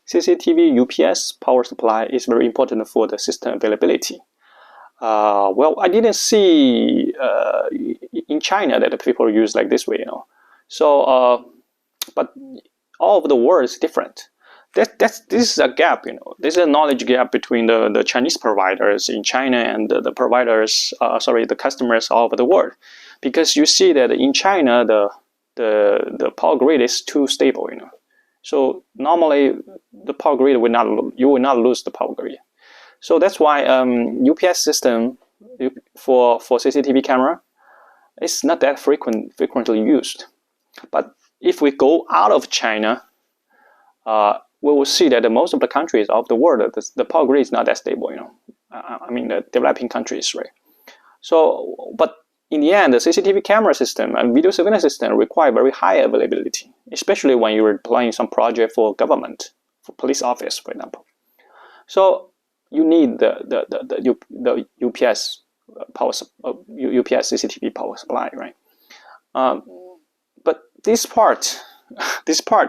CCTV UPS power supply is very important for the system availability. Well, I didn't see in China that people use like this way, So, but all over the world is different. This is a gap, This is a knowledge gap between the Chinese providers in China and the providers, the customers all over the world, because you see that in China the power grid is too stable, So normally the power grid you will not lose the power grid. So that's why UPS system for CCTV camera is not that frequently used. But if we go out of China, we will see that most of the countries of the world, the power grid is not that stable, I mean the developing countries, right? So, but in the end, the CCTV camera system and video surveillance system require very high availability, especially when you're deploying some project for government, for police office, for example. So you need the UPS UPS CCTV power supply, right? But this part,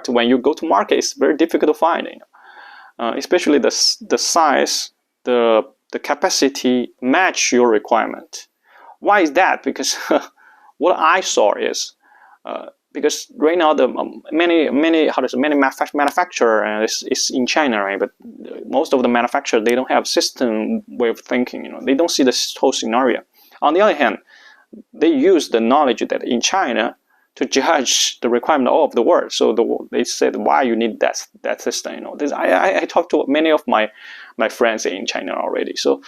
when you go to market, is very difficult to find, especially the size, the capacity match your requirement. Why is that? Because what I saw is because right now the many manufacturer is in China, right? But most of the manufacturers, they don't have system way of thinking, They don't see this whole scenario. On the other hand, they use the knowledge that in China to judge the requirement all of the world. So they said, why you need that system? I talked to many of my friends in China already. So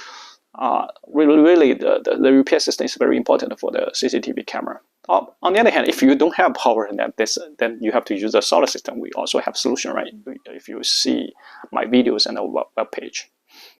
really the UPS system is very important for the CCTV camera. On the other hand, if you don't have power, then you have to use a solar system. We also have solution, right? If you see my videos and the web page.